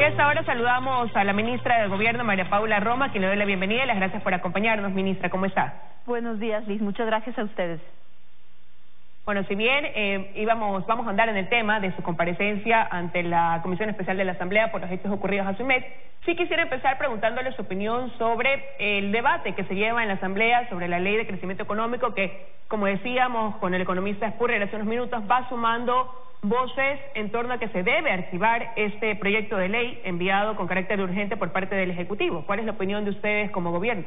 a esta hora saludamos a la ministra del Gobierno, María Paula Roma, quien le doy la bienvenida y las gracias por acompañarnos. Ministra, ¿cómo está? Buenos días, Liz. Muchas gracias a ustedes. Bueno, si bien vamos a andar en el tema de su comparecencia ante la Comisión Especial de la Asamblea por los hechos ocurridos hace un mes, sí quisiera empezar preguntándole su opinión sobre el debate que se lleva en la Asamblea sobre la Ley de Crecimiento Económico que, como decíamos con el economista Spurrier hace unos minutos, va sumando voces en torno a que se debe archivar este proyecto de ley enviado con carácter urgente por parte del Ejecutivo. ¿Cuál es la opinión de ustedes como gobierno?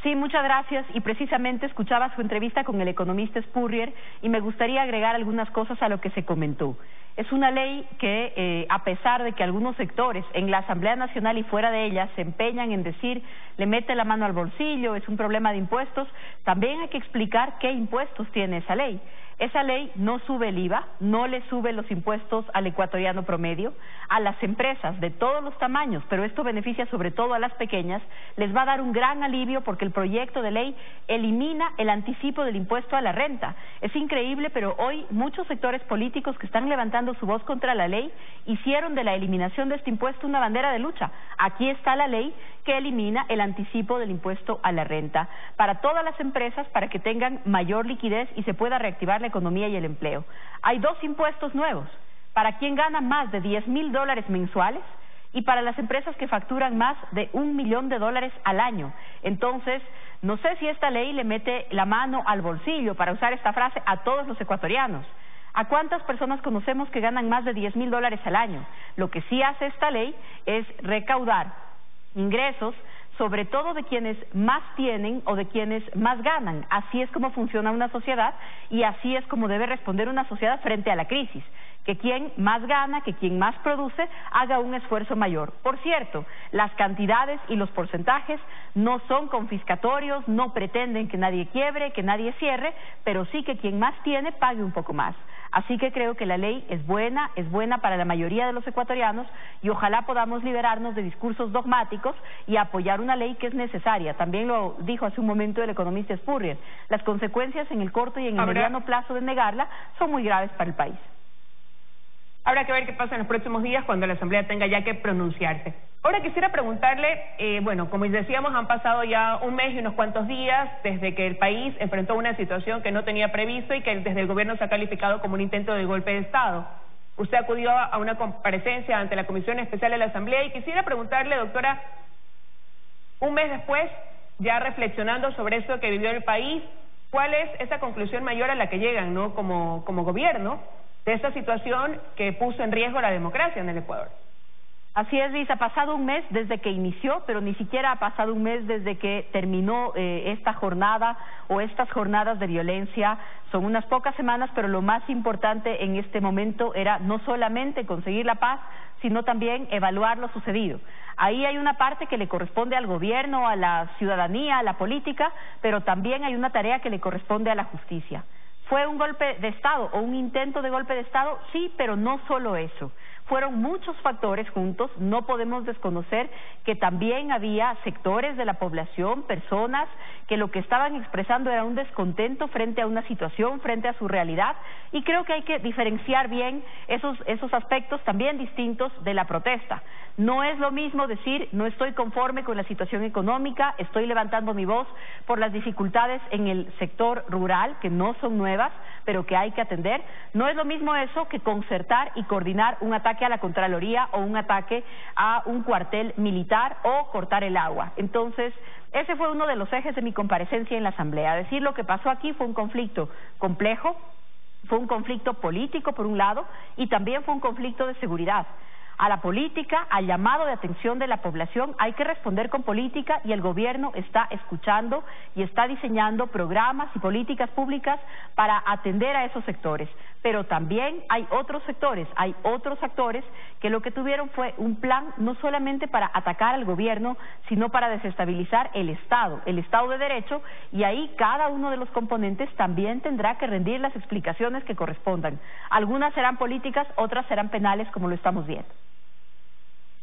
Sí, muchas gracias. Y precisamente escuchaba su entrevista con el economista Spurrier y me gustaría agregar algunas cosas a lo que se comentó. Es una ley que, a pesar de que algunos sectores en la Asamblea Nacional y fuera de ella se empeñan en decir, le mete la mano al bolsillo, es un problema de impuestos, también hay que explicar qué impuestos tiene esa ley. Esa ley no sube el IVA, no le sube los impuestos al ecuatoriano promedio, a las empresas de todos los tamaños, pero esto beneficia sobre todo a las pequeñas, les va a dar un gran alivio porque el proyecto de ley elimina el anticipo del impuesto a la renta. Es increíble, pero hoy muchos sectores políticos que están levantando su voz contra la ley hicieron de la eliminación de este impuesto una bandera de lucha. Aquí está la ley que elimina el anticipo del impuesto a la renta para todas las empresas, para que tengan mayor liquidez y se pueda reactivar la economía y el empleo. Hay dos impuestos nuevos, para quien gana más de $10,000 mensuales y para las empresas que facturan más de $1 millón al año. Entonces, no sé si esta ley le mete la mano al bolsillo, para usar esta frase, a todos los ecuatorianos. ¿A cuántas personas conocemos que ganan más de $10,000 al año? Lo que sí hace esta ley es recaudar ingresos, sobre todo de quienes más tienen o de quienes más ganan. Así es como funciona una sociedad y así es como debe responder una sociedad frente a la crisis. Que quien más gana, que quien más produce, haga un esfuerzo mayor. Por cierto, las cantidades y los porcentajes no son confiscatorios, no pretenden que nadie quiebre, que nadie cierre, pero sí que quien más tiene pague un poco más. Así que creo que la ley es buena para la mayoría de los ecuatorianos y ojalá podamos liberarnos de discursos dogmáticos y apoyar una ley que es necesaria. También lo dijo hace un momento el economista Spurrier. Las consecuencias en el corto y en el mediano plazo de negarla son muy graves para el país. Habrá que ver qué pasa en los próximos días cuando la Asamblea tenga ya que pronunciarse. Ahora quisiera preguntarle, como decíamos, han pasado ya un mes y unos cuantos días desde que el país enfrentó una situación que no tenía previsto y que desde el gobierno se ha calificado como un intento de golpe de Estado. Usted acudió a una comparecencia ante la Comisión Especial de la Asamblea y quisiera preguntarle, doctora, un mes después, ya reflexionando sobre esto que vivió el país, ¿cuál es esa conclusión mayor a la que llegan, ¿no? como gobierno, de esta situación que puso en riesgo la democracia en el Ecuador? Así es, Luis, ha pasado un mes desde que inició, pero ni siquiera ha pasado un mes desde que terminó esta jornada o estas jornadas de violencia. Son unas pocas semanas, pero lo más importante en este momento era no solamente conseguir la paz, sino también evaluar lo sucedido. Ahí hay una parte que le corresponde al gobierno, a la ciudadanía, a la política, pero también hay una tarea que le corresponde a la justicia. ¿Fue un golpe de Estado o un intento de golpe de Estado? Sí, pero no solo eso. Fueron muchos factores juntos, no podemos desconocer que también había sectores de la población, personas que lo que estaban expresando era un descontento frente a una situación, frente a su realidad, y creo que hay que diferenciar bien esos aspectos también distintos de la protesta. No es lo mismo decir, no estoy conforme con la situación económica, estoy levantando mi voz por las dificultades en el sector rural, que no son nuevas, pero que hay que atender. No es lo mismo eso que concertar y coordinar un ataque a la Contraloría o un ataque a un cuartel militar o cortar el agua. Entonces, ese fue uno de los ejes de mi comparecencia en la Asamblea. Decir lo que pasó aquí fue un conflicto complejo, fue un conflicto político por un lado y también fue un conflicto de seguridad. A la política, al llamado de atención de la población, hay que responder con política y el gobierno está escuchando y está diseñando programas y políticas públicas para atender a esos sectores. Pero también hay otros sectores, hay otros actores que lo que tuvieron fue un plan no solamente para atacar al gobierno, sino para desestabilizar el Estado de Derecho, y ahí cada uno de los componentes también tendrá que rendir las explicaciones que correspondan. Algunas serán políticas, otras serán penales, como lo estamos viendo.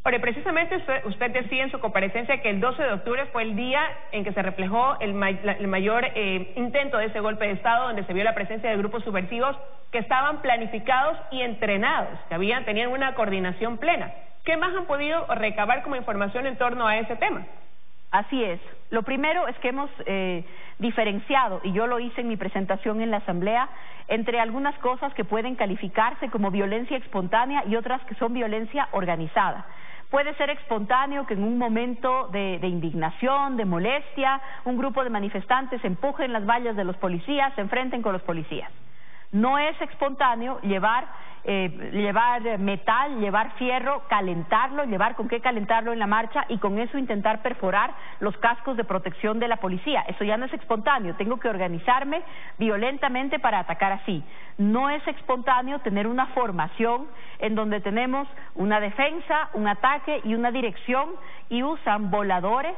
Ahora, precisamente usted decía en su comparecencia que el 12 de octubre fue el día en que se reflejó el mayor intento de ese golpe de Estado, donde se vio la presencia de grupos subversivos que estaban planificados y entrenados, que tenían una coordinación plena. ¿Qué más han podido recabar como información en torno a ese tema? Así es. Lo primero es que hemos diferenciado, y yo lo hice en mi presentación en la Asamblea, entre algunas cosas que pueden calificarse como violencia espontánea y otras que son violencia organizada. Puede ser espontáneo que en un momento de indignación, de molestia, un grupo de manifestantes empujen las vallas de los policías, se enfrenten con los policías. No es espontáneo llevar metal, llevar fierro, calentarlo, llevar con qué calentarlo en la marcha y con eso intentar perforar los cascos de protección de la policía. Eso ya no es espontáneo, tengo que organizarme violentamente para atacar así. No es espontáneo tener una formación en donde tenemos una defensa, un ataque y una dirección y usan voladores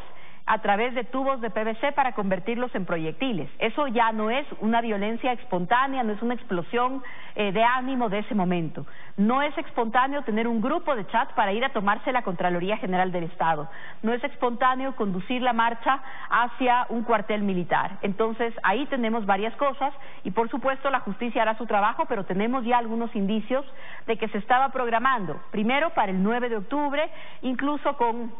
a través de tubos de PVC para convertirlos en proyectiles. Eso ya no es una violencia espontánea, no es una explosión de ánimo de ese momento. No es espontáneo tener un grupo de chat para ir a tomarse la Contraloría General del Estado. No es espontáneo conducir la marcha hacia un cuartel militar. Entonces, ahí tenemos varias cosas y, por supuesto, la justicia hará su trabajo, pero tenemos ya algunos indicios de que se estaba programando, primero para el 9 de octubre, incluso con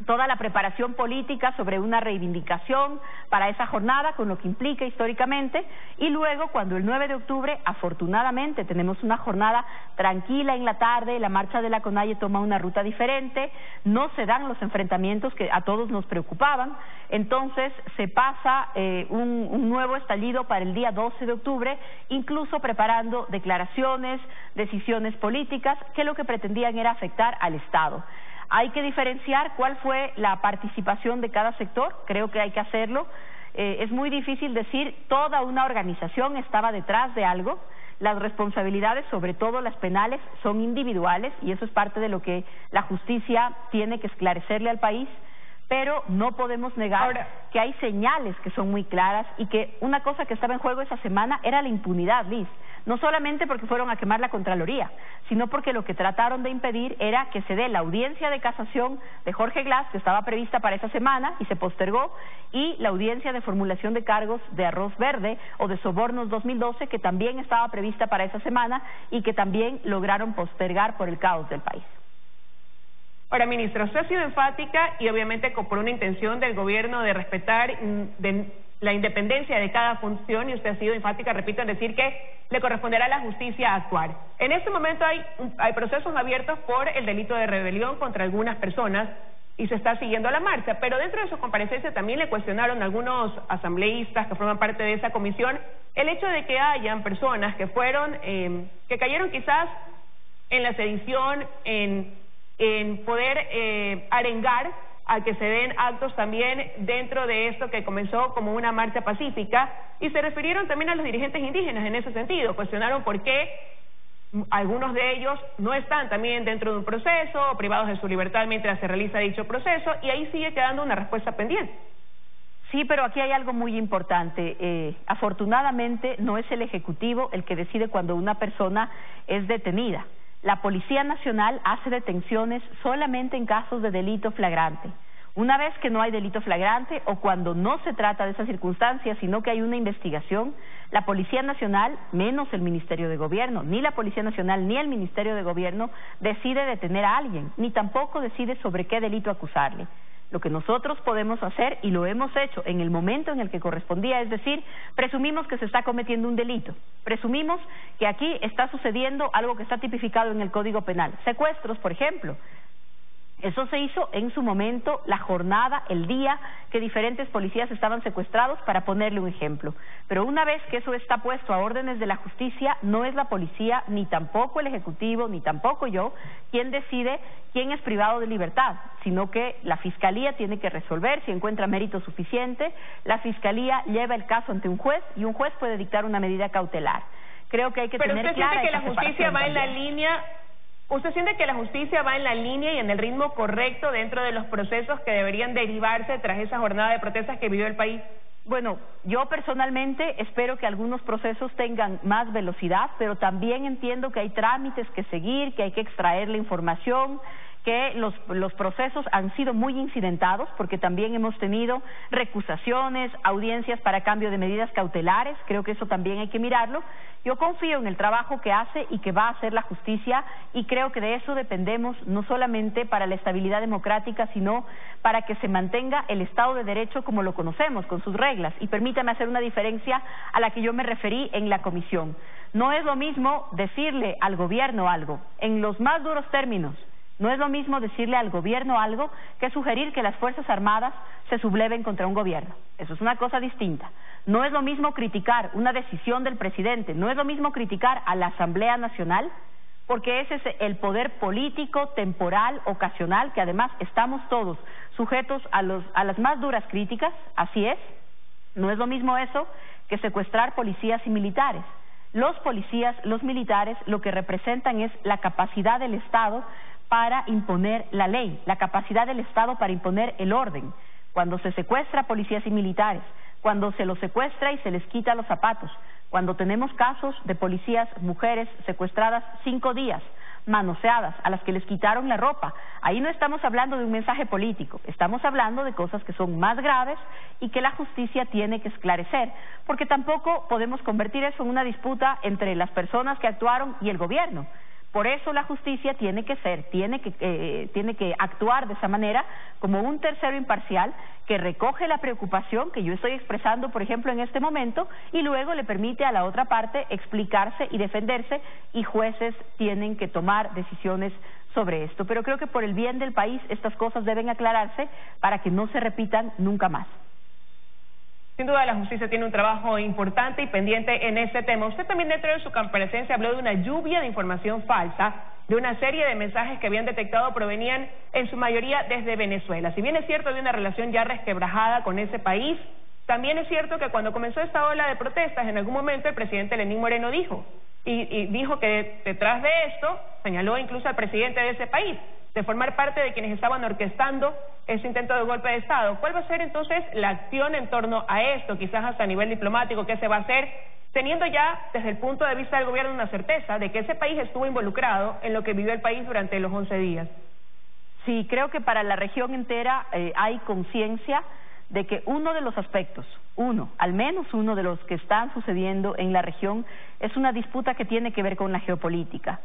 toda la preparación política sobre una reivindicación para esa jornada, con lo que implica históricamente, y luego cuando el 9 de octubre, afortunadamente, tenemos una jornada tranquila en la tarde, la marcha de la CONAIE toma una ruta diferente, no se dan los enfrentamientos que a todos nos preocupaban, entonces se pasa un nuevo estallido para el día 12 de octubre, incluso preparando declaraciones, decisiones políticas, que lo que pretendían era afectar al Estado. Hay que diferenciar cuál fue la participación de cada sector, creo que hay que hacerlo. Es muy difícil decir toda una organización estaba detrás de algo. Las responsabilidades, sobre todo las penales, son individuales y eso es parte de lo que la justicia tiene que esclarecerle al país, pero no podemos negar que hay señales que son muy claras y que una cosa que estaba en juego esa semana era la impunidad, Liz. No solamente porque fueron a quemar la Contraloría, sino porque lo que trataron de impedir era que se dé la audiencia de casación de Jorge Glass, que estaba prevista para esa semana y se postergó, y la audiencia de formulación de cargos de Arroz Verde o de Sobornos 2012, que también estaba prevista para esa semana y que también lograron postergar por el caos del país. Ahora, ministra, usted ha sido enfática y obviamente por una intención del gobierno de respetar la independencia de cada función, y usted ha sido enfática, repito, en decir que le corresponderá a la justicia actuar. En este momento hay procesos abiertos por el delito de rebelión contra algunas personas y se está siguiendo la marcha, pero dentro de su comparecencia también le cuestionaron algunos asambleístas que forman parte de esa comisión el hecho de que hayan personas que que cayeron quizás en la sedición, en poder arengar a que se den actos también dentro de esto que comenzó como una marcha pacífica, y se refirieron también a los dirigentes indígenas en ese sentido. Cuestionaron por qué algunos de ellos no están también dentro de un proceso o privados de su libertad mientras se realiza dicho proceso, y ahí sigue quedando una respuesta pendiente. Sí, pero aquí hay algo muy importante. Afortunadamente no es el Ejecutivo el que decide cuando una persona es detenida. La Policía Nacional hace detenciones solamente en casos de delito flagrante. Una vez que no hay delito flagrante o cuando no se trata de esas circunstancias, sino que hay una investigación, la Policía Nacional, menos el Ministerio de Gobierno, ni la Policía Nacional ni el Ministerio de Gobierno decide detener a alguien, ni tampoco decide sobre qué delito acusarle. Lo que nosotros podemos hacer, y lo hemos hecho en el momento en el que correspondía, es decir, presumimos que se está cometiendo un delito, presumimos que aquí está sucediendo algo que está tipificado en el Código Penal, secuestros, por ejemplo. Eso se hizo en su momento, la jornada, el día que diferentes policías estaban secuestrados, para ponerle un ejemplo. Pero una vez que eso está puesto a órdenes de la justicia, no es la policía, ni tampoco el Ejecutivo, ni tampoco yo, quien decide quién es privado de libertad, sino que la Fiscalía tiene que resolver si encuentra mérito suficiente, la Fiscalía lleva el caso ante un juez y un juez puede dictar una medida cautelar. Creo que hay que tener clara esa separación. Pero usted siente que la justicia va en la línea... ¿Usted siente que la justicia va en la línea y en el ritmo correcto dentro de los procesos que deberían derivarse tras esa jornada de protestas que vivió el país? Bueno, yo personalmente espero que algunos procesos tengan más velocidad, pero también entiendo que hay trámites que seguir, que hay que extraer la información, que los procesos han sido muy incidentados, porque también hemos tenido recusaciones, audiencias para cambio de medidas cautelares. Creo que eso también hay que mirarlo. Yo confío en el trabajo que hace y que va a hacer la justicia, y creo que de eso dependemos no solamente para la estabilidad democrática, sino para que se mantenga el Estado de Derecho como lo conocemos, con sus reglas. Y permítame hacer una diferencia a la que yo me referí en la comisión. No es lo mismo decirle al gobierno algo, en los más duros términos. No es lo mismo decirle al gobierno algo que sugerir que las Fuerzas Armadas se subleven contra un gobierno. Eso es una cosa distinta. No es lo mismo criticar una decisión del presidente, no es lo mismo criticar a la Asamblea Nacional, porque ese es el poder político, temporal, ocasional, que además estamos todos sujetos a las más duras críticas, así es. No es lo mismo eso que secuestrar policías y militares. Los policías, los militares, lo que representan es la capacidad del Estado para imponer la ley, la capacidad del Estado para imponer el orden. Cuando se secuestra policías y militares, cuando se los secuestra y se les quita los zapatos, cuando tenemos casos de policías, mujeres secuestradas 5 días, manoseadas, a las que les quitaron la ropa, ahí no estamos hablando de un mensaje político, estamos hablando de cosas que son más graves y que la justicia tiene que esclarecer, porque tampoco podemos convertir eso en una disputa entre las personas que actuaron y el gobierno. Por eso la justicia tiene que actuar de esa manera, como un tercero imparcial que recoge la preocupación que yo estoy expresando, por ejemplo, en este momento, y luego le permite a la otra parte explicarse y defenderse, y jueces tienen que tomar decisiones sobre esto. Pero creo que por el bien del país estas cosas deben aclararse para que no se repitan nunca más. Sin duda la justicia tiene un trabajo importante y pendiente en este tema. Usted también dentro de su comparecencia habló de una lluvia de información falsa, de una serie de mensajes que habían detectado provenían en su mayoría desde Venezuela. Si bien es cierto había una relación ya resquebrajada con ese país, también es cierto que cuando comenzó esta ola de protestas, en algún momento el presidente Lenín Moreno dijo que detrás de esto, señaló incluso al presidente de ese país, de formar parte de quienes estaban orquestando ese intento de golpe de Estado. ¿Cuál va a ser entonces la acción en torno a esto, quizás hasta a nivel diplomático? ¿Qué se va a hacer, teniendo ya desde el punto de vista del gobierno una certeza de que ese país estuvo involucrado en lo que vivió el país durante los 11 días? Sí, creo que para la región entera hay conciencia de que uno de los aspectos, al menos uno de los que están sucediendo en la región, es una disputa que tiene que ver con la geopolítica.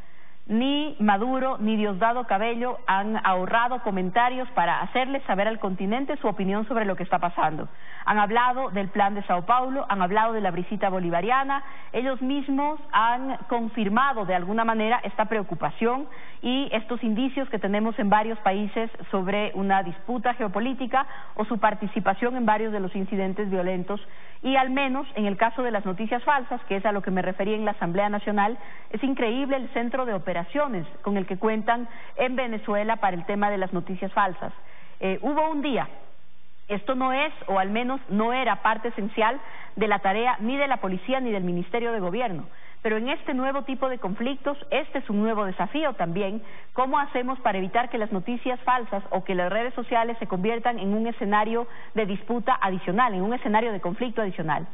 Ni Maduro ni Diosdado Cabello han ahorrado comentarios para hacerle saber al continente su opinión sobre lo que está pasando. Han hablado del plan de Sao Paulo, han hablado de la brisita bolivariana, ellos mismos han confirmado de alguna manera esta preocupación y estos indicios que tenemos en varios países sobre una disputa geopolítica o su participación en varios de los incidentes violentos. Y al menos en el caso de las noticias falsas, que es a lo que me referí en la Asamblea Nacional, es increíble el centro de operaciones con el que cuentan en Venezuela para el tema de las noticias falsas. Hubo un día, esto no es, o al menos no era parte esencial de la tarea ni de la policía ni del Ministerio de Gobierno, pero en este nuevo tipo de conflictos, este es un nuevo desafío también. ¿Cómo hacemos para evitar que las noticias falsas o que las redes sociales se conviertan en un escenario de disputa adicional, en un escenario de conflicto adicional?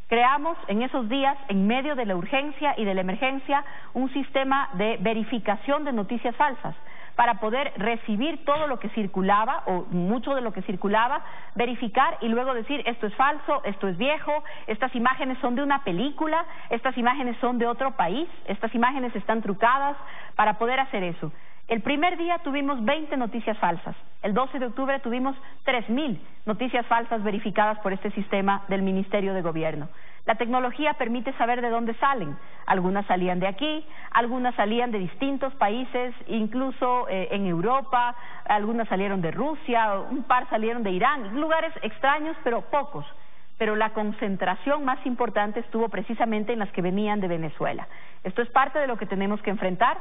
Creamos en esos días, en medio de la urgencia y de la emergencia, un sistema de verificación de noticias falsas, para poder recibir todo lo que circulaba, o mucho de lo que circulaba, verificar y luego decir esto es falso, esto es viejo, estas imágenes son de una película, estas imágenes son de otro país, estas imágenes están trucadas, para poder hacer eso. El primer día tuvimos 20 noticias falsas, el 12 de octubre tuvimos 3.000 noticias falsas verificadas por este sistema del Ministerio de Gobierno. La tecnología permite saber de dónde salen. Algunas salían de aquí, algunas salían de distintos países, incluso en Europa, algunas salieron de Rusia, un par salieron de Irán, lugares extraños pero pocos. Pero la concentración más importante estuvo precisamente en las que venían de Venezuela. Esto es parte de lo que tenemos que enfrentar.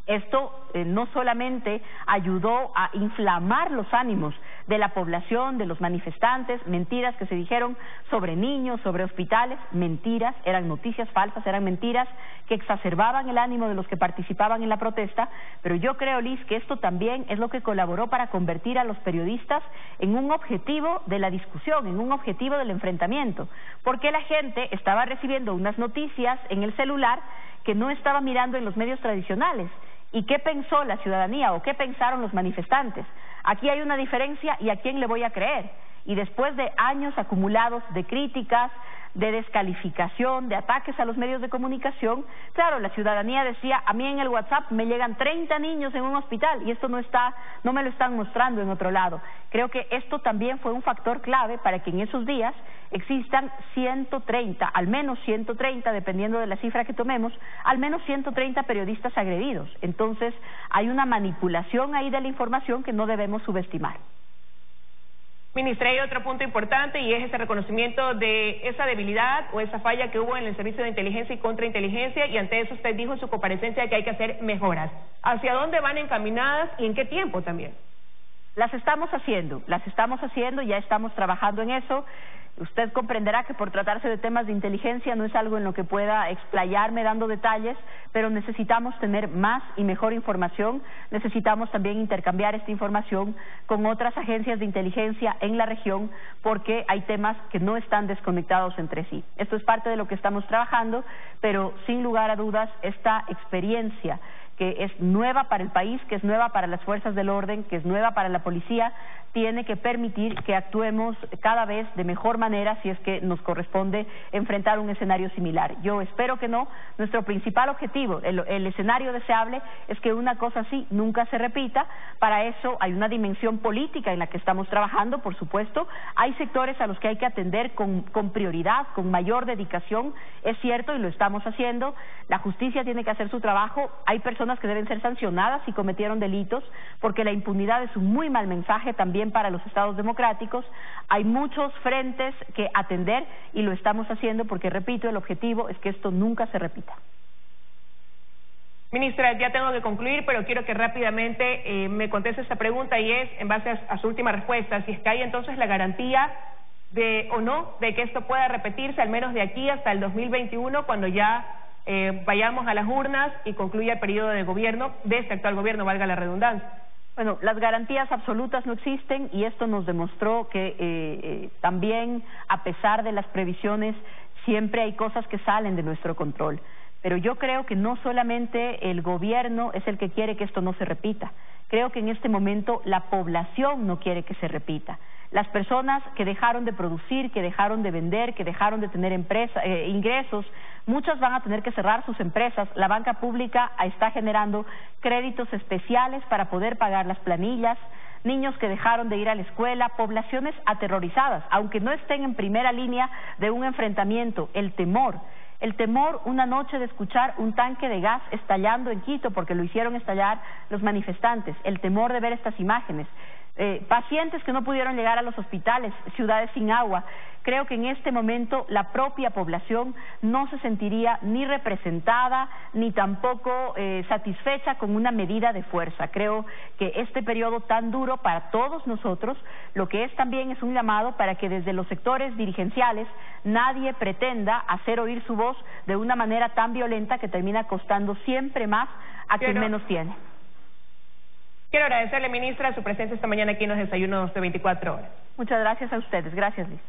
Esto no solamente ayudó a inflamar los ánimos de la población, de los manifestantes, mentiras que se dijeron sobre niños, sobre hospitales, mentiras, eran noticias falsas, eran mentiras que exacerbaban el ánimo de los que participaban en la protesta, pero yo creo, Liz, que esto también es lo que colaboró para convertir a los periodistas en un objetivo de la discusión, en un objetivo del enfrentamiento, porque la gente estaba recibiendo unas noticias en el celular que no estaba mirando en los medios tradicionales. ¿Y qué pensó la ciudadanía o qué pensaron los manifestantes? Aquí hay una diferencia y a quién le voy a creer. Y después de años acumulados de críticas, de descalificación, de ataques a los medios de comunicación, claro, la ciudadanía decía, a mí en el WhatsApp me llegan 30 niños en un hospital y esto no me lo están mostrando en otro lado. Creo que esto también fue un factor clave para que en esos días existan 130, al menos 130, dependiendo de la cifra que tomemos, al menos 130 periodistas agredidos. Entonces, hay una manipulación ahí de la información que no debemos subestimar. Ministra, hay otro punto importante y es ese reconocimiento de esa debilidad o esa falla que hubo en el servicio de inteligencia y contrainteligencia, y ante eso usted dijo en su comparecencia que hay que hacer mejoras. ¿Hacia dónde van encaminadas y en qué tiempo también? Las estamos haciendo, ya estamos trabajando en eso. Usted comprenderá que por tratarse de temas de inteligencia no es algo en lo que pueda explayarme dando detalles, pero necesitamos tener más y mejor información, necesitamos también intercambiar esta información con otras agencias de inteligencia en la región, porque hay temas que no están desconectados entre sí. Esto es parte de lo que estamos trabajando, pero sin lugar a dudas esta experiencia que es nueva para el país, que es nueva para las fuerzas del orden, que es nueva para la policía, tiene que permitir que actuemos cada vez de mejor manera si es que nos corresponde enfrentar un escenario similar. Yo espero que no. Nuestro principal objetivo, el escenario deseable, es que una cosa así nunca se repita. Para eso hay una dimensión política en la que estamos trabajando, por supuesto. Hay sectores a los que hay que atender con prioridad, con mayor dedicación, es cierto, y lo estamos haciendo. La justicia tiene que hacer su trabajo. Hay personas que deben ser sancionadas si cometieron delitos, porque la impunidad es un muy mal mensaje también para los estados democráticos. Hay muchos frentes que atender y lo estamos haciendo porque, repito, el objetivo es que esto nunca se repita. Ministra, ya tengo que concluir, pero quiero que rápidamente me conteste esta pregunta, y es, en base a su última respuesta, si es que hay entonces la garantía de o no de que esto pueda repetirse, al menos de aquí hasta el 2021, cuando ya vayamos a las urnas y concluya el periodo de gobierno, de este actual gobierno, valga la redundancia. Bueno, las garantías absolutas no existen y esto nos demostró que también, a pesar de las previsiones, siempre hay cosas que salen de nuestro control. Pero yo creo que no solamente el gobierno es el que quiere que esto no se repita. Creo que en este momento la población no quiere que se repita. Las personas que dejaron de producir, que dejaron de vender, que dejaron de tener ingresos, muchas van a tener que cerrar sus empresas. La banca pública está generando créditos especiales para poder pagar las planillas, niños que dejaron de ir a la escuela, poblaciones aterrorizadas, aunque no estén en primera línea de un enfrentamiento. El temor, una noche de escuchar un tanque de gas estallando en Quito, porque lo hicieron estallar los manifestantes, el temor de ver estas imágenes. Pacientes que no pudieron llegar a los hospitales, ciudades sin agua. Creo que en este momento la propia población no se sentiría ni representada ni tampoco satisfecha con una medida de fuerza. Creo que este periodo tan duro para todos nosotros, lo que es también es un llamado para que desde los sectores dirigenciales nadie pretenda hacer oír su voz de una manera tan violenta que termina costando siempre más a quien menos tiene. Quiero agradecerle, ministra, su presencia esta mañana aquí en los desayunos de 24 horas. Muchas gracias a ustedes. Gracias, Liz.